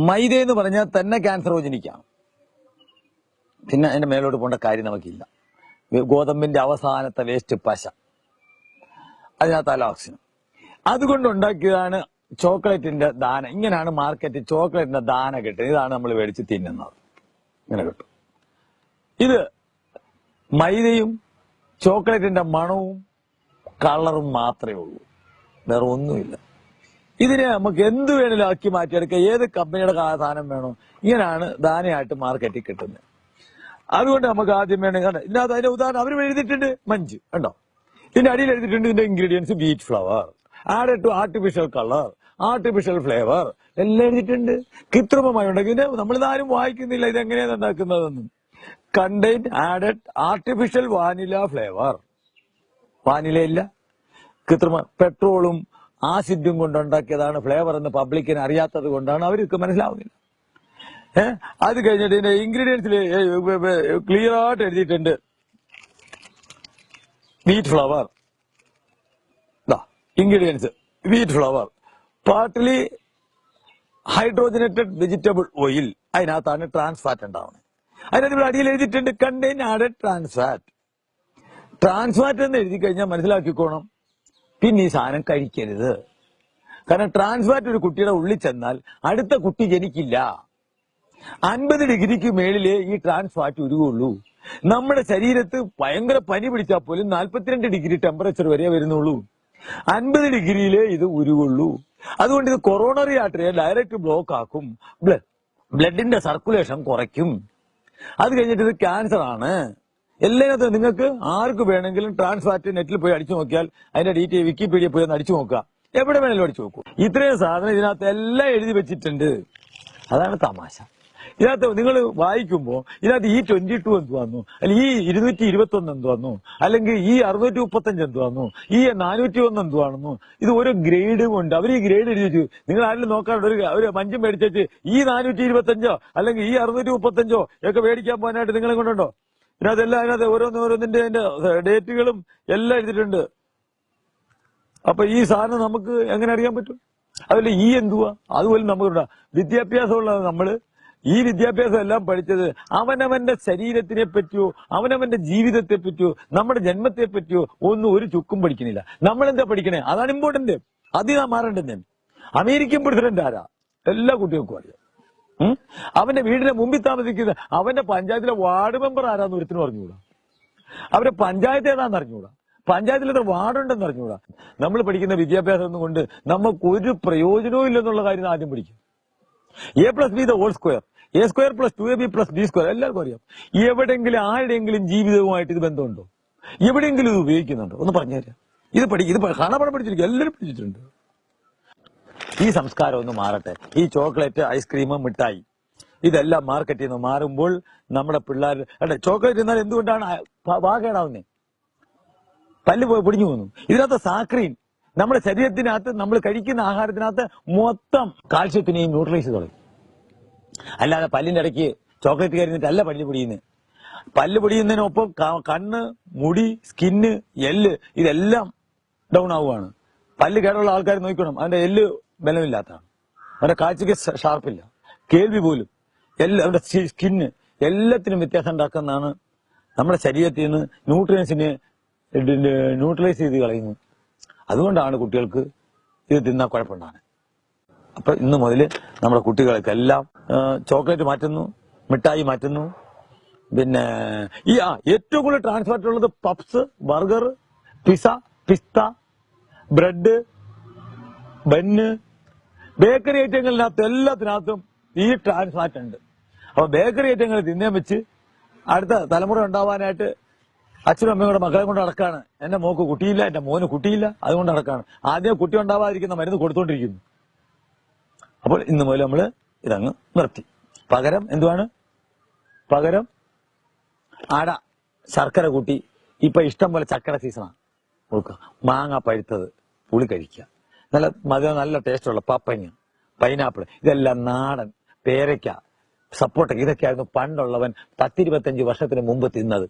മൈദ എന്ന് പറഞ്ഞാൽ തന്നെ ക്യാൻസറോജനിക്കാണ്. പിന്നെ അതിന്റെ മേലോട്ട് പോകേണ്ട കാര്യം നമുക്കില്ല. ഗോതമ്പിന്റെ അവസാനത്തെ വേസ്റ്റ് പശ, അതിനകത്ത് അലോക്സിനും. അതുകൊണ്ട് ഉണ്ടാക്കിയതാണ് ചോക്ലേറ്റിന്റെ ദാന. ഇങ്ങനെയാണ് മാർക്കറ്റിൽ ചോക്ലേറ്റിന്റെ ദാന കിട്ടുന്നത്. ഇതാണ് നമ്മൾ മേടിച്ച് തിന്നുന്നത്. ഇങ്ങനെ കിട്ടും. ഇത് മൈദയും ചോക്ലേറ്റിന്റെ മണവും കളറും മാത്രമേ ഉള്ളൂ, വേറെ ഒന്നുമില്ല. ഇതിനെ നമുക്ക് എന്ത് വേണേലും ആക്കി മാറ്റിയെടുക്കുക. ഏത് കമ്പനിയുടെ സാധനം വേണോ, ഇങ്ങനെയാണ് ദാനയായിട്ട് മാർക്കറ്റിൽ കിട്ടുന്നത്. അതുകൊണ്ട് നമുക്ക് ആദ്യം വേണമെങ്കിൽ ഇതിനകത്ത് അതിന്റെ ഉദാഹരണം അവർ എഴുതിയിട്ടുണ്ട്. മഞ്ച് കണ്ടോ, ഇതിന്റെ അടിയിൽ എഴുതിയിട്ടുണ്ട് ഇതിന്റെ ingredients wheat flour added to artificial colour, artificial flavour എല്ലാം എഴുതിയിട്ടുണ്ട്. കൃത്രിമമായി ഉണ്ടാക്കി. നമ്മളിത് ആരും വായിക്കുന്നില്ല ഇതെങ്ങനെയാണ് ഉണ്ടാക്കുന്നതെന്നും. Contain added artificial vanilla flavour. Vanilla ഇല്ല, കൃത്രിമ പെട്രോളും ആസിഡും കൊണ്ടുണ്ടാക്കിയതാണ് ഫ്ലേവർ എന്ന് പബ്ലിക്കിന് അറിയാത്തത് കൊണ്ടാണ് അവർക്ക് മനസ്സിലാവുന്നില്ല. അത് കഴിഞ്ഞിട്ട് ഇതിന്റെ ഇൻഗ്രീഡിയൻസിൽ ക്ലിയർ ആയിട്ട് എഴുതിയിട്ടുണ്ട് wheat flour. Ingredients wheat flour, partly hydrogenated vegetable oil. അതിനകത്താണ് ട്രാൻസ് ഫാറ്റ് ഉണ്ടാവുന്നത്. അതിനകത്ത് അടിയിൽ എഴുതിയിട്ടുണ്ട് contain added trans fat. Trans fat എന്ന് എഴുതി കഴിഞ്ഞാൽ മനസ്സിലാക്കിക്കോണം, പിന്നെ ഈ സാധനം കഴിക്കരുത്. കാരണം ട്രാൻസ് ഫാറ്റ് ഒരു കുട്ടിയുടെ ഉള്ളിൽ ചെന്നാൽ അടുത്ത കുട്ടി ജനിക്കില്ല. 50 ഡിഗ്രിക്ക് മേളിലേ ഈ ട്രാൻസ് ഫാറ്റ് ഉരുകുള്ളൂ. നമ്മുടെ ശരീരത്ത് ഭയങ്കര പനി പിടിച്ചാൽ പോലും 42 ഡിഗ്രി ടെമ്പറേച്ചർ വരെ വരുന്നുള്ളൂ. 50 ഡിഗ്രിയിലേ ഇത് ഉരുകുള്ളൂ. അതുകൊണ്ട് ഇത് കൊറോണറി ആർട്ടറിയെ ഡയറക്റ്റ് ബ്ലോക്ക് ആക്കും, ബ്ലഡിന്റെ സർക്കുലേഷൻ കുറയ്ക്കും. അത് കഴിഞ്ഞിട്ട് ഇത് ക്യാൻസർ ആണ്. എല്ലാത്തിനും നിങ്ങൾക്ക് ആർക്ക് വേണമെങ്കിലും ട്രാൻസ് ഫാറ്റ് നെറ്റിൽ പോയി അടിച്ചു നോക്കിയാൽ അതിന്റെ ഡീറ്റെയിൽ വിക്കിപീഡിയ പോയി ഒന്ന് അടിച്ചു നോക്കുക, എവിടെ വേണമെങ്കിലും അടിച്ചു നോക്കൂ. ഇത്രയും സാധനം ഇതിനകത്ത് എല്ലാം എഴുതി വെച്ചിട്ടുണ്ട്. അതാണ് തമാശ. ഇതിനകത്ത് നിങ്ങൾ വായിക്കുമ്പോൾ ഇതിനകത്ത് ഈ 22 എന്ത് വന്നു, അല്ലെങ്കിൽ ഈ 221 എന്ത് വന്നു, അല്ലെങ്കിൽ ഈ 635 എന്ത് വന്നു, ഈ 401 എന്ത് വന്നു. ഇത് ഓരോ ഗ്രേഡും ഉണ്ട്. അവർ ഈ ഗ്രേഡ് എഴുതി വെച്ചു. നിങ്ങൾ ആരെങ്കിലും നോക്കാണ്ട് ഒരു മഞ്ചും മേടിച്ചു ഈ 425 അല്ലെങ്കിൽ ഈ 635 ഒക്കെ മേടിക്കാൻ പോകാനായിട്ട് നിങ്ങളെ കൊണ്ടുണ്ടോ? ഇതിനകത്തെല്ലാം അതിനകത്ത് ഓരോന്നിന്റെ ഡേറ്റുകളും എല്ലാം എഴുതിയിട്ടുണ്ട്. അപ്പൊ ഈ സാധനം നമുക്ക് എങ്ങനെ അറിയാൻ പറ്റും? അതുപോലെ ഈ എന്തുവാ, അതുപോലെ നമുക്ക് വിദ്യാഭ്യാസമുള്ള നമ്മള് ഈ വിദ്യാഭ്യാസം എല്ലാം പഠിച്ചത് അവനവന്റെ ശരീരത്തിനെ പറ്റിയോ അവനവന്റെ ജീവിതത്തെ പറ്റിയോ നമ്മുടെ ജന്മത്തെ പറ്റിയോ ഒന്നും ഒരു ചുക്കും പഠിക്കുന്നില്ല. നമ്മളെന്താ പഠിക്കണേ? അതാണ് ഇമ്പോർട്ടന്റ്. അതിനാ മാറേണ്ടത്. അമേരിക്കൻ പ്രസിഡന്റ് ആരാ? എല്ലാ കുട്ടികൾക്കും അറിയാം. അവന്റെ വീടിന്റെ മുമ്പിൽ താമസിക്കുന്ന അവന്റെ പഞ്ചായത്തിലെ വാർഡ് മെമ്പർ ആരാന്ന് ഒരുത്തിന് പറഞ്ഞുകൂടാ. അവരുടെ പഞ്ചായത്ത് ഏതാന്ന് അറിഞ്ഞുകൂടാ. പഞ്ചായത്തിൽ എത്ര വാർഡുണ്ടെന്ന് അറിഞ്ഞുകൂടാ. നമ്മൾ പഠിക്കുന്ന വിദ്യാഭ്യാസം കൊണ്ട് നമുക്കൊരു പ്രയോജനവും ഇല്ലെന്നുള്ള കാര്യം ആദ്യം പഠിക്കും. A+B the whole square, A² + 2AB + B² എല്ലാവർക്കും അറിയാം. എവിടെയെങ്കിലും ആരുടെയെങ്കിലും ജീവിതവുമായിട്ട് ഇത് ബന്ധമുണ്ടോ? എവിടെയെങ്കിലും ഇത് ഉപയോഗിക്കുന്നുണ്ടോ? ഒന്ന് പറഞ്ഞുതരാം. ഇത് കാണാപ്പാടം പഠിച്ചിരിക്കും, എല്ലാവരും പഠിച്ചിട്ടുണ്ട്. ഈ സംസ്കാരം ഒന്ന് മാറട്ടെ. ഈ ചോക്ലേറ്റ്, ഐസ്ക്രീം, മിഠായി ഇതെല്ലാം മാർക്കറ്റിൽ നിന്ന് മാറുമ്പോൾ നമ്മുടെ പിള്ളേർ ചോക്ലേറ്റ് എന്നാൽ എന്തുകൊണ്ടാണ് വാകേടാവുന്നേ? പല്ല് പൊടിഞ്ഞു പോകുന്നു. ഇതിനകത്ത് സാക്രീൻ നമ്മുടെ ശരീരത്തിനകത്ത് നമ്മൾ കഴിക്കുന്ന ആഹാരത്തിനകത്ത് മൊത്തം കാൽസ്യത്തിനെയും ന്യൂട്രലൈസ് കളയും. അല്ലാതെ പല്ലിന്റെ ഇടയ്ക്ക് ചോക്ലേറ്റ് കരിഞ്ഞിട്ടല്ല പല്ല് പൊടിയുന്നത്. പല്ല് പൊടിയുന്നതിനൊപ്പം കണ്ണ്, മുടി, സ്കിന്ന്, എല്ല് ഇതെല്ലാം ഡൗൺ ആവുകയാണ്. പല്ല് കേടുള്ള ആൾക്കാർ നോക്കണം, അവന്റെ എല്ല് ബലമില്ലാത്തതാണ്, അവന്റെ കാഴ്ചക്ക് ഷാർപ്പില്ല, കേൾവി പോലും എല്ലാം, അവന്റെ സ്കിന്ന് എല്ലാത്തിനും വ്യത്യാസം ഉണ്ടാക്കുന്നതാണ്. നമ്മുടെ ശരീരത്തിൽ നിന്ന് ന്യൂട്രിയൻസിനെ ന്യൂട്രലൈസ് ചെയ്ത് കളയുന്നു. അതുകൊണ്ടാണ് കുട്ടികൾക്ക് ഇത് തിന്നാൽ കുഴപ്പമുണ്ടാകുന്നത്. അപ്പൊ ഇന്ന് മുതൽ നമ്മുടെ കുട്ടികൾക്കെല്ലാം ചോക്ലേറ്റ് മാറ്റുന്നു, മിഠായി മാറ്റുന്നു. പിന്നെ ഈ ഏറ്റവും കൂടുതൽ ട്രാൻസ്ഫാറ്റ് ഉള്ളത് പപ്സ്, ബർഗർ, പിസ, പിസ്ത, ബ്രെഡ്, ബന്ന്, ബേക്കറി ഐറ്റങ്ങളിനകത്ത് എല്ലാത്തിനകത്തും ഈ ട്രാൻസ്ഫാറ്റ് ഉണ്ട്. അപ്പൊ ബേക്കറി ഐറ്റങ്ങൾ തിന്നാൻ വെച്ച് അടുത്ത തലമുറ ഉണ്ടാവാനായിട്ട് അച്ഛനും അമ്മയും കൂടെ മക്കളെ കൊണ്ട് നടക്കാണ്. എന്റെ മോക്ക് കുട്ടിയില്ല, എന്റെ മോന് കുട്ടിയില്ല, അതുകൊണ്ട് നടക്കാണ്. ആദ്യം കുട്ടി ഉണ്ടാവാതിരിക്കുന്ന മരുന്ന് കൊടുത്തോണ്ടിരിക്കുന്നു. അപ്പോൾ ഇന്ന് മുതൽ നമ്മള് ഇതങ്ങ് നിർത്തി. പകരം എന്തുവാണ്? പകരം അട, ശർക്കര കൂട്ടി. ഇപ്പൊ ഇഷ്ടം പോലെ ചക്കര സീസണാണ്. നോക്കുക, മാങ്ങ പഴുത്തത്, പുളി കഴിക്കുക, നല്ല ടേസ്റ്റുള്ള പപ്പങ്ങ, പൈനാപ്പിൾ, ഇതെല്ലാം നാടൻ, പേരയ്ക്ക, സപ്പോട്ട, ഇതൊക്കെയായിരുന്നു പണ്ടുള്ളവൻ 10-25 വർഷത്തിന് മുമ്പ് തിന്നത്.